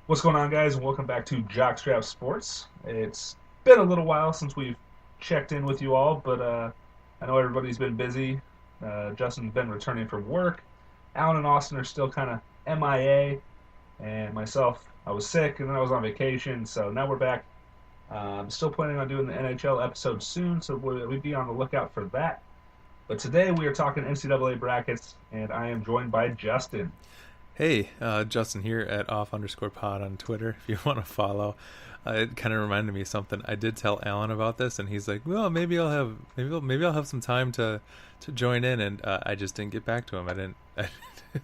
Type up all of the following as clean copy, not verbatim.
What's going on, guys, and welcome back to Jockstrap Sports. It's been a little while since we've checked in with you all, but I know everybody's been busy. Justin's been returning from work. Alan and Austin are still kind of MIA, and myself, I was sick, and then I was on vacation, so now we're back. I'm still planning on doing the NHL episode soon, so we'll be on the lookout for that. But today we are talking NCAA brackets, and I am joined by Justin. Hey, Justin here at off_pod on Twitter. If you want to follow, it kind of reminded me of something. I did tell Alan about this, and he's like, "Well, maybe I'll have some time to join in." And I just didn't get back to him. I didn't.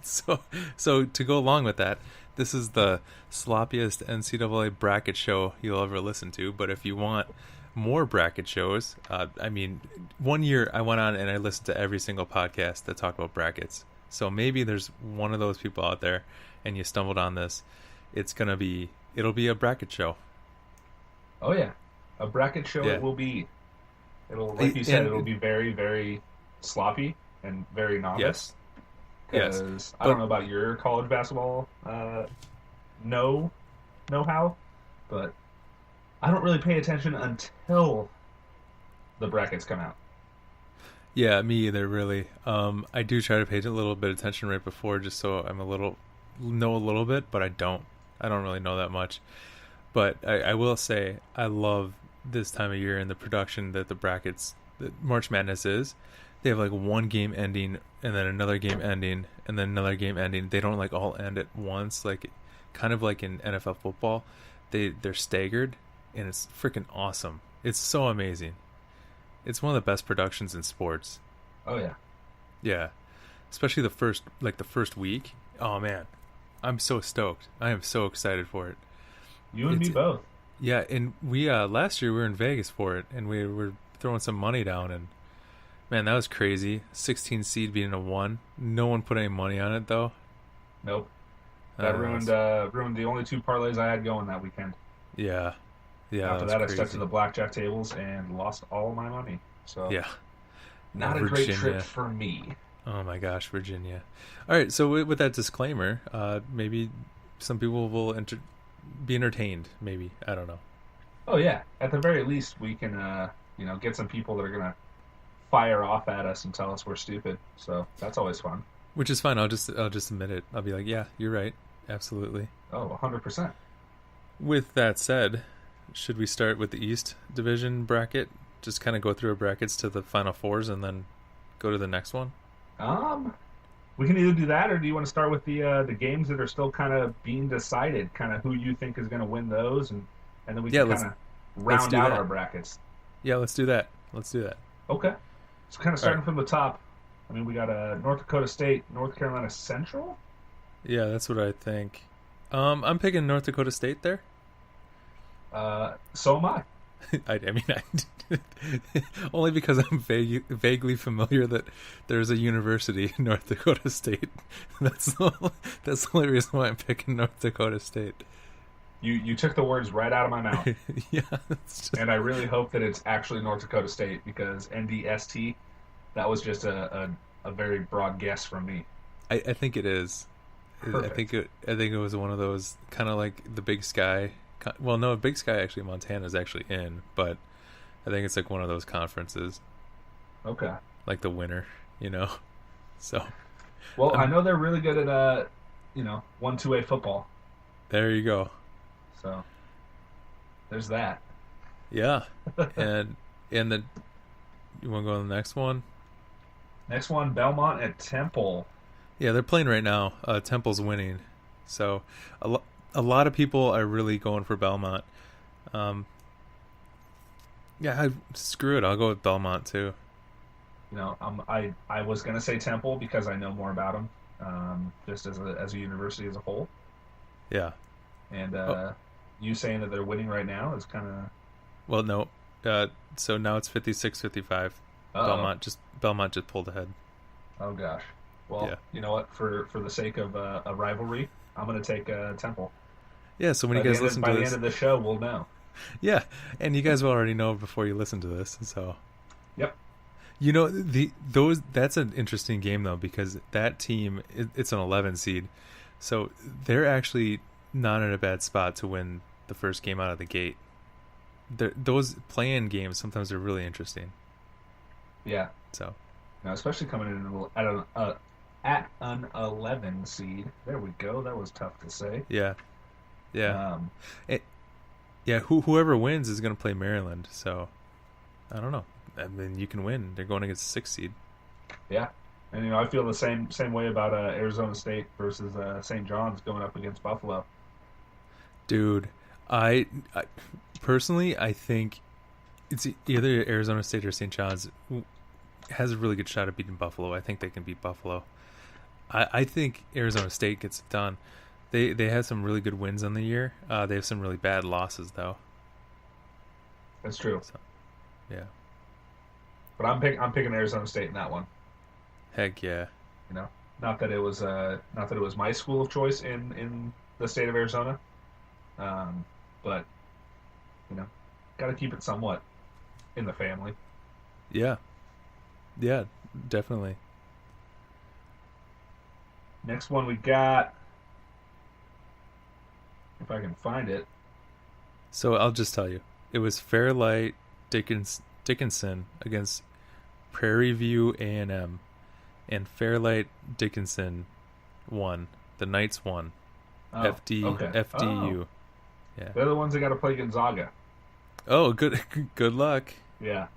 So to go along with that, this is the sloppiest NCAA bracket show you'll ever listen to. But if you want more bracket shows, one year I went on and I listened to every single podcast that talked about brackets. So maybe there's one of those people out there and you stumbled on this. It'll be a bracket show. Oh yeah. A bracket show. Yeah. It will be. Like you said, it'll be very, very sloppy and very novice. Yes. Because I don't know about your college basketball know-how, but I don't really pay attention until the brackets come out. Yeah, me either, really. I do try to pay a little bit of attention right before, just so I'm know a little bit, but I don't really know that much. But I will say, I love this time of year and the production that that March Madness is. They have like one game ending, and then another game ending, and then another game ending. They don't like all end at once, like kind of like in NFL football. They're staggered, and it's freaking awesome. It's so amazing. It's one of the best productions in sports. Oh yeah. Yeah. Especially the first week. Oh man. I'm so stoked. I am so excited for it. You and me both. Yeah, and we last year we were in Vegas for it, and we were throwing some money down, and man, that was crazy. 16 seed beating a 1. No one put any money on it though. Nope. That ruined the only two parlays I had going that weekend. Yeah. Yeah. After that, I stuck to the blackjack tables and lost all my money. So yeah, not a great trip for me. Oh my gosh, Virginia! All right, so with that disclaimer, maybe some people will be entertained. Maybe, I don't know. Oh yeah, at the very least, we can get some people that are gonna fire off at us and tell us we're stupid. So that's always fun. Which is fine. I'll just admit it. I'll be like, yeah, you're right, absolutely. Oh, 100%. With that said, should we start with the East Division bracket? Just kind of go through our brackets to the Final Fours and then go to the next one? We can either do that, or do you want to start with the games that are still kind of being decided, kind of who you think is going to win those, and then we can kind of round out our brackets. Yeah, let's do that. Okay. So kind of starting from the top, I mean, we got North Dakota State, North Carolina Central? Yeah, that's what I think. I'm picking North Dakota State there. So am I. I only because I'm vaguely familiar that there's a university in North Dakota State. That's the only reason why I'm picking North Dakota State. You took the words right out of my mouth. Yeah. And I really hope that it's actually North Dakota State, because NDST, that was just a very broad guess from me. I think it is. Perfect. I think it was one of those kind of like the Big Sky. Well, no, Big Sky actually Montana is actually in, but I think it's like one of those conferences. Okay. Like the winner, So. Well, I know they're really good at 1-2A football. There you go. So there's that. Yeah. and you want to go to the next one? Next one, Belmont at Temple. Yeah, they're playing right now. Temple's winning. So a lot of people are really going for Belmont. Screw it. I'll go with Belmont too. I was gonna say Temple because I know more about them, just as a university as a whole. Yeah. And you saying that they're winning right now is kind of. Well, no. So now it's 56-55. Belmont just pulled ahead. Oh gosh. Well, yeah. You know what? For the sake of a rivalry, I'm going to take Temple. Yeah, so when you guys listen to this... By the end of the show, we'll know. Yeah, and you guys will already know before you listen to this, so... Yep. That's an interesting game, though, because that team, it's an 11 seed, so they're actually not in a bad spot to win the first game out of the gate. Those play-in games sometimes are really interesting. Yeah. So Now, especially coming in at an 11 seed. There we go. That was tough to say. yeah, yeah, Um, it, yeah. Whoever wins is going to play Maryland. So I don't know. I mean, you can win. They're going against the 6th seed. yeah. And I feel the same way about Arizona State versus St. John's going up against Buffalo. Dude, I personally I think it's either Arizona State or St. John's has a really good shot at beating Buffalo. I think they can beat Buffalo. I think Arizona State gets it done. They have some really good wins on the year. They have some really bad losses though. That's true. So, yeah. But I'm picking Arizona State in that one. Heck yeah. Not that it was my school of choice in the state of Arizona, but got to keep it somewhat in the family. Yeah. Yeah, definitely. Next one we got, if I can find it. So I'll just tell you, it was Fairlight Dickinson against Prairie View A&M, and Fairlight Dickinson won. The Knights won. Oh, okay. FDU. Oh. Yeah. They're the ones that got to play Gonzaga. Oh, good luck. Yeah.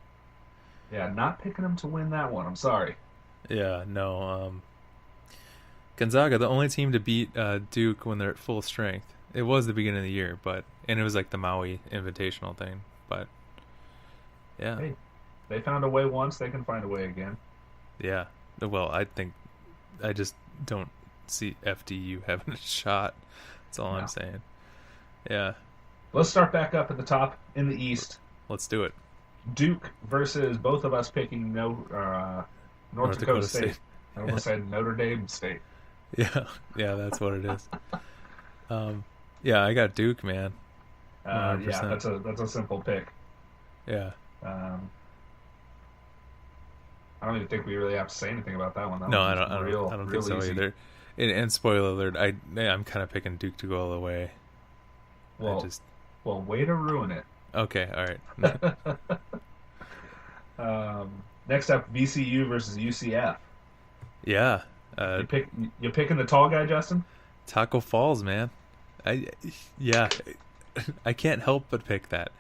Yeah, not picking them to win that one. I'm sorry. Yeah, no. Gonzaga, the only team to beat Duke when they're at full strength. It was the beginning of the year, and it was like the Maui Invitational thing. But yeah, hey, they found a way once. They can find a way again. Yeah. Well, I just don't see FDU having a shot. That's all I'm saying. Yeah. Let's start back up at the top in the East. Let's do it. Duke versus both of us picking North Dakota State. I almost said Notre Dame State. Yeah, that's what it is. Yeah, I got Duke, man. Yeah, that's a simple pick. Yeah. I don't even think we really have to say anything about that one. No, I don't think so easy. either. And spoiler alert, I'm kind of picking Duke to go all the way. Well, way to ruin it. Okay, all right. Next up, VCU versus UCF. Yeah. You picking the tall guy, Justin? Taco Falls, man. I can't help but pick that.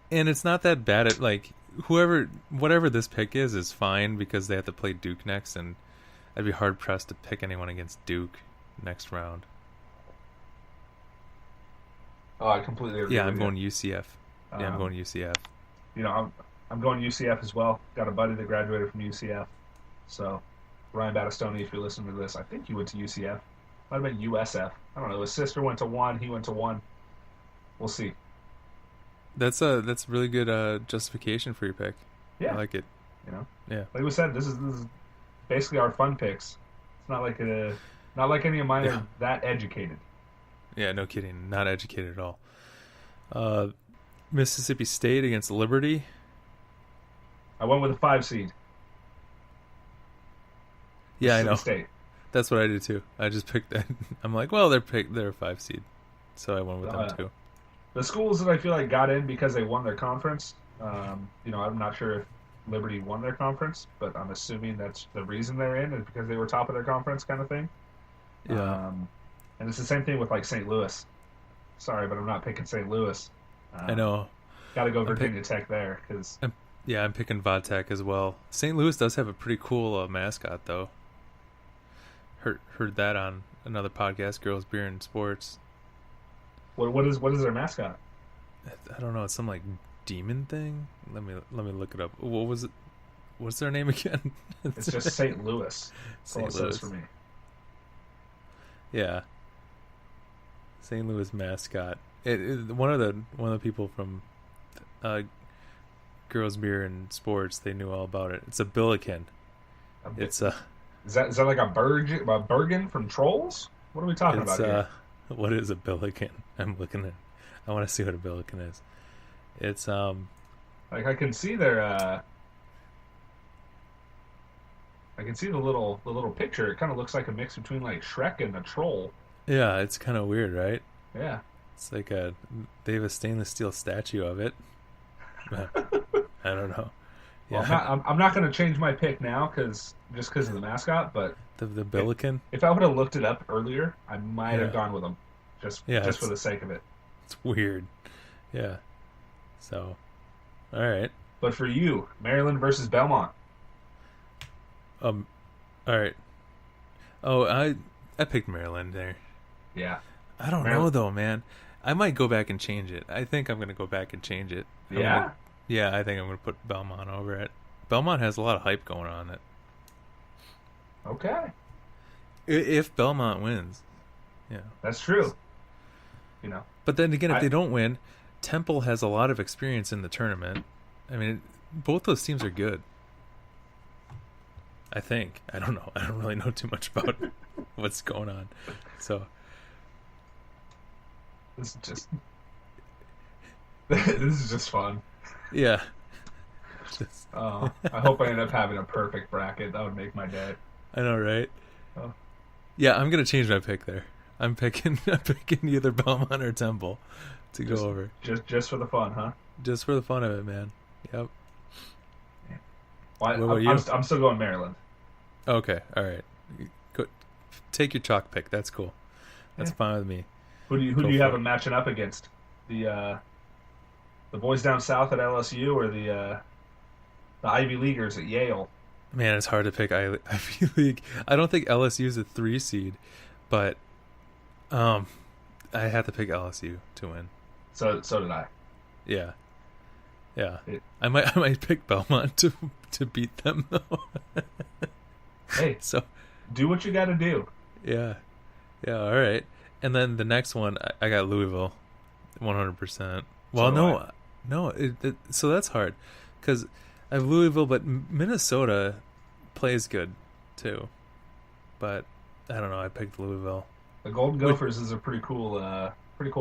And it's not that bad at whatever this pick is fine because they have to play Duke next, and I'd be hard pressed to pick anyone against Duke next round. Oh, I completely agree. Yeah, I'm going UCF. Yeah, I'm going UCF. I'm going UCF as well. Got a buddy that graduated from UCF. So, Ryan Battistoni, if you're listening to this, I think you went to UCF. Might have been USF. I don't know. His sister went to one. He went to one. We'll see. That's really good justification for your pick. Yeah, I like it. Yeah. Like we said, this is basically our fun picks. It's not like any of mine are that educated. Yeah, no kidding. Not educated at all. Mississippi State against Liberty. I went with a 5 seed. Yeah, I know. State. That's what I did too. I just picked that. I'm like, well, they're a 5 seed, so I went with them too. The schools that I feel like got in because they won their conference. I'm not sure if Liberty won their conference, but I'm assuming that's the reason they're in is because they were top of their conference, kind of thing. Yeah. And it's the same thing with like St. Louis. Sorry, but I'm not picking St. Louis. I know. Got to go Virginia Tech there because. Yeah, I'm picking Vodtech as well. St. Louis does have a pretty cool mascot, though. Heard that on another podcast, Girls, Beer, and Sports. What is their mascot? I don't know. It's some like demon thing. Let me look it up. What was it? What's their name again? It's just St. Louis. That's all it says for me. Yeah. St. Louis mascot. One of the people from Girls, Beer, and Sports, they knew all about it. It's a billiken. It's a. Is that like a Bergen from Trolls? What are we talking about here? What is a billiken? I'm looking at. I want to see what a billiken is. It's like I can see their. I can see the little picture. It kind of looks like a mix between like Shrek and a troll. Yeah, it's kind of weird, right? Yeah. It's like they have a stainless steel statue of it. But I don't know. Well, I'm Yeah, not. I'm not going to change my pick now because of the mascot. But the if Billiken. if I would have looked it up earlier, I might have Yeah, gone with him, yeah. just for the sake of it. It's weird. Yeah. So, all right. But for you, Maryland versus Belmont. Um, all right. Oh, I picked Maryland there. Yeah, I don't know Maryland. though, man. I might go back and change it. I think I'm gonna go back and change it. Yeah. Yeah, I think I'm gonna put Belmont over it. Belmont has a lot of hype going on it. Okay, If Belmont wins, yeah. that's true. You know, But then again, if I they don't win, Temple has a lot of experience in the tournament. I mean, both those teams are good. I think. I don't know. I don't really know too much about what's going on. So, this is just this is just fun. yeah. Just, I hope I end up having a perfect bracket. That would make my day. I know, right? Oh, Yeah, I'm gonna change my pick there. I'm picking either Belmont or Temple to go just over. just for the fun, huh? Just for the fun of it, man. Yep. Well, What about you? I'm still going Maryland. Okay, all right. Go, take your chalk pick. That's cool. That's Yeah. fine with me. Who do Go you have for him it. matching up against? The boys down south at LSU or the Ivy Leaguers at Yale? Man, it's hard to pick Ivy League. I don't think LSU is a 3 seed, but um, I have to pick LSU to win. So did I. Yeah, yeah. It, I might pick Belmont to beat them though. hey, So do what you got to do. yeah, yeah. All right. And then the next one, I got Louisville, 100%. So Well, do I. no. So that's hard because I have Louisville, but Minnesota plays good too. But I don't know. I picked Louisville. The Golden Which, Gophers is a pretty cool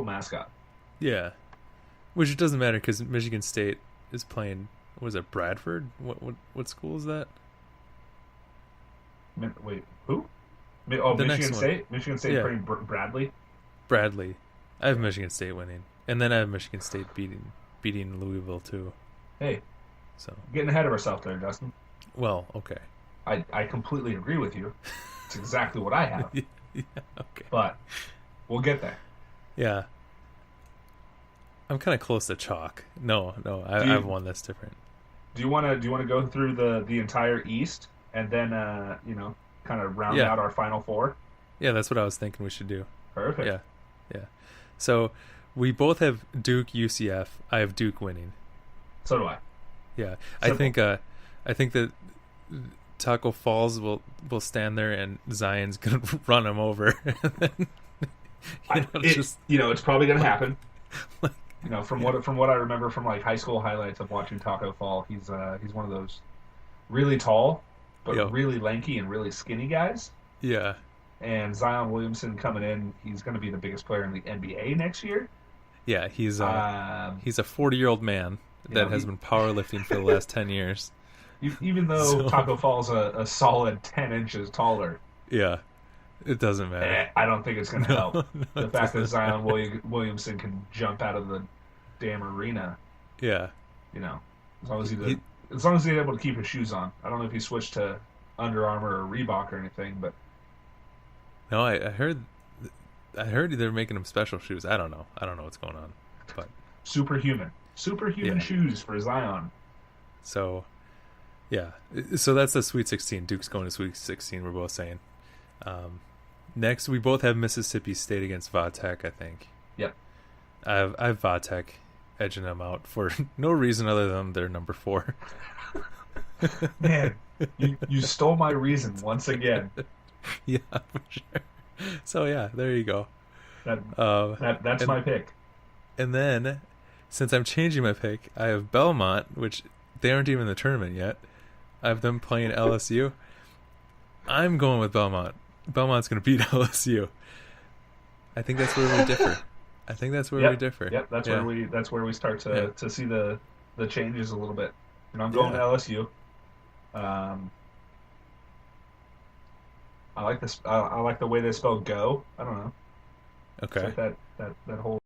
mascot. yeah, which it doesn't matter because Michigan State is playing. What is it, Bradford? What school is that? Wait, who? Oh, The next Michigan one. State. Michigan State Yeah, playing Bradley. Bradley. I have Michigan State winning, and then I have Michigan State beating Louisville too. Hey, So, getting ahead of ourselves there, Justin. well, okay. I completely agree with you. It's exactly what I have, Yeah, okay. but we'll get there. Yeah, I'm kind of close to chalk. No, Do I have you one that's different. do you want to go through the entire East and then kind of round Yeah, out our final four? yeah, that's what I was thinking we should do. Perfect. Yeah, yeah. So we both have Duke, UCF. I have Duke winning. So do I. Yeah, Simple. I think that Taco Falls will stand there and Zion's gonna run him over. And then, just It's probably going to happen. like, yeah, From what I remember from like high school highlights of watching Taco Fall, he's one of those really tall but yo, really lanky and really skinny guys. yeah, And Zion Williamson coming in, he's going to be the biggest player in the NBA next year. yeah. Um, He's a 40-year-old man you that know, has been powerlifting for the last 10 years. even though So Taco Fall's a solid 10 inches taller, yeah, it doesn't matter. I don't think it's going to No, help. no, The it fact that doesn't Zion matter. Williamson can jump out of the damn arena, Yeah, you know, as long as he, as long as he's able to keep his shoes on. I don't know if he switched to Under Armour or Reebok or anything, but no, I heard they're making him special shoes. I don't know. I don't know what's going on, but superhuman yeah. shoes for Zion. So yeah, so that's the Sweet 16. Duke's going to Sweet 16. We're both saying. Next, we both have Mississippi State against Vatech. I think Yep. I have Vatech edging them out for no reason other than they're number 4. Man, you stole my reason once again. Yeah, for sure. So yeah, there you go. That Um, that's and my pick. and then since I'm changing my pick, I have Belmont, which they aren't even in the tournament yet. I have them playing LSU. I'm going with Belmont. Belmont's going to beat LSU. I think that's where we differ. I think that's where we Yep. differ. Yep. Yeah, That's where we start yeah, to see the changes a little bit. And I'm going to yeah. LSU. Um, I like this. I like the way they spell "go." I don't know. It's Okay. like that that whole